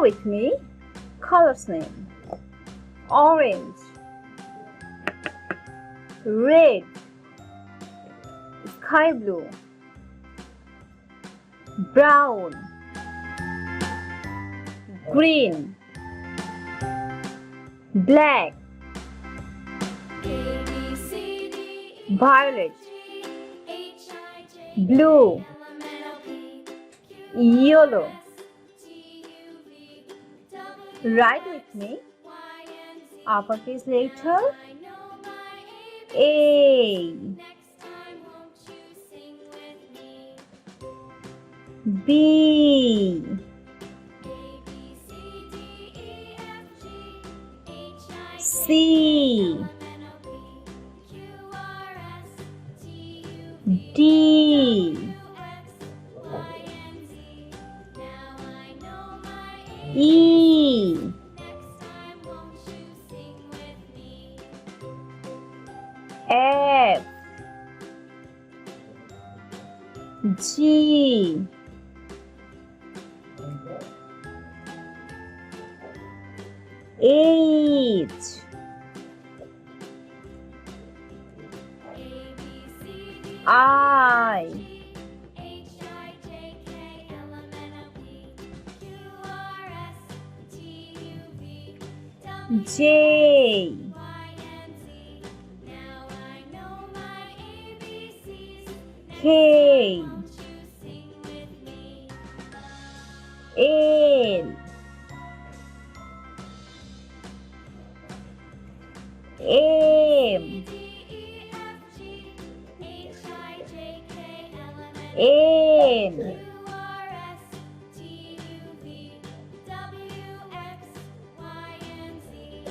with me. Colors name: orange, red, sky blue, brown, green, black, violet, blue, yellow. Write with me. Uppercase letter A, B, C, D, E, F, G, H, I, J, K, L, M, N,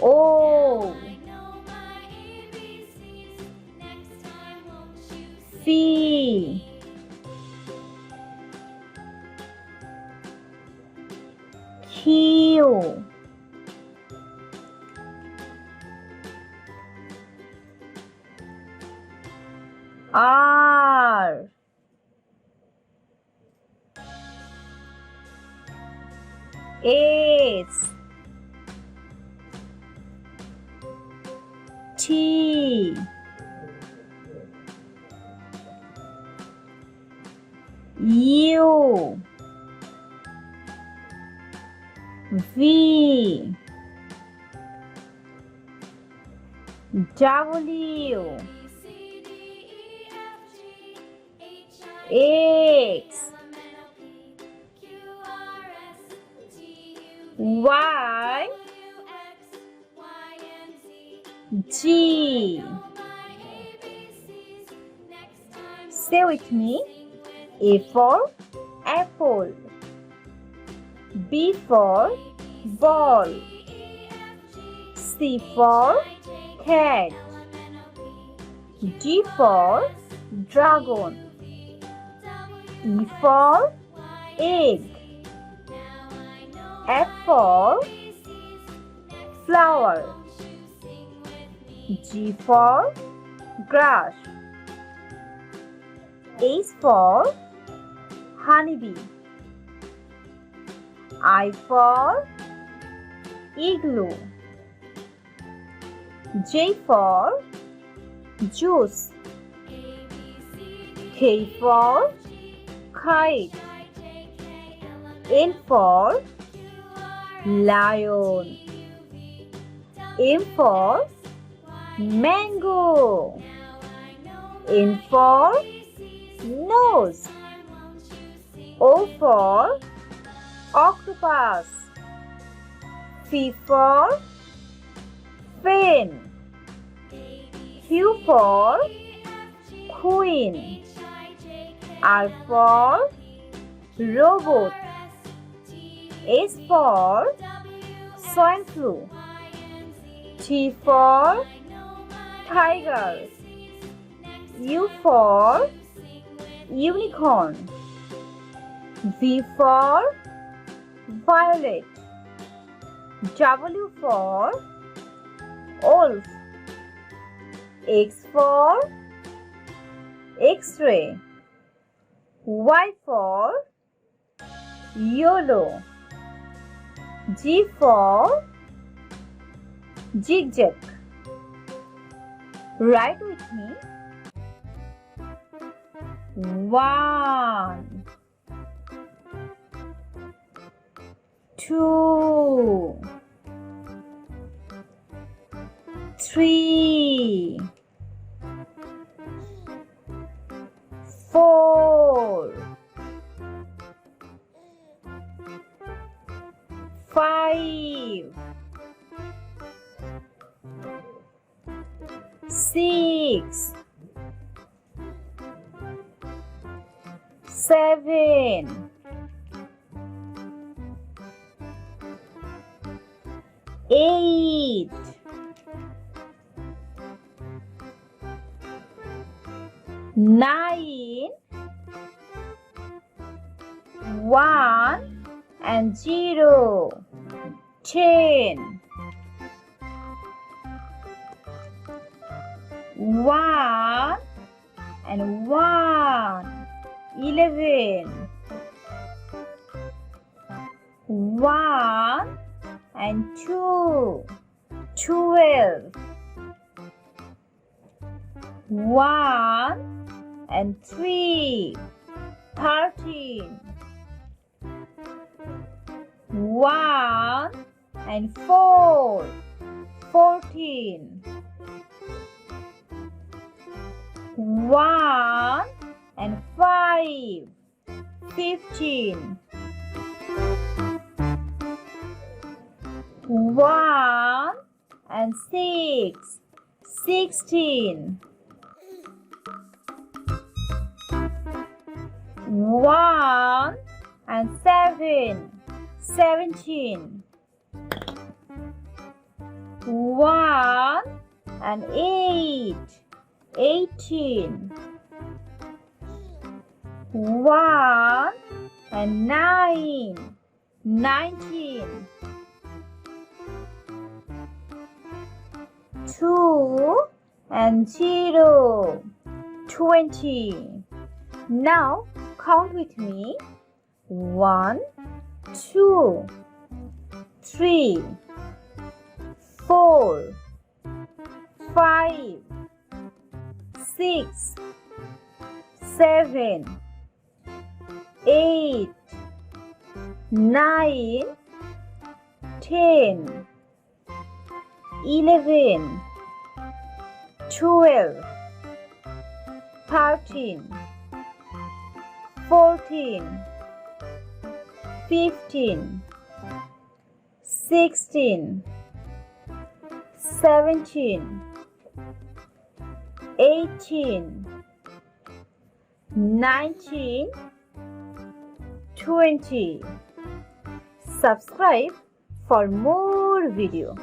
O, P, Q, R, S, T, U, V, W, X, Y, G. Say with me. A for apple, B for ball, C for cat, D for dragon, E for egg, F for flower, G for grass, H for honeybee, I for igloo, J for juice, K for kite, L for lion, M for mango, N for nose, O for octopus, P for fin, Q for queen, R for robot, S for swine flu, T for tiger, U for unicorn, V for violet, W for wolf, X for X-ray, Y for yellow, G for zigzag. Write with me. 1, 2, 3, 4, 5, 6, 7, 8, 9, 1 and 0, 10, 1 and 1, 11, 1 and 2, 12, 1 and 3, 13, 1 and 4, 14, 1 and 5, 15, 1 and 6, 16, 1 and 7, 17, 1 and 8, 18, 1 and 9, 19, 2 and 0, 20. Now count with me. 1, 2, 3, 4, 5, 6, 7, 8, 9, 10, 11, 12, 13, 14, 15, 16, 17, 18, 19, 20. Subscribe for more video.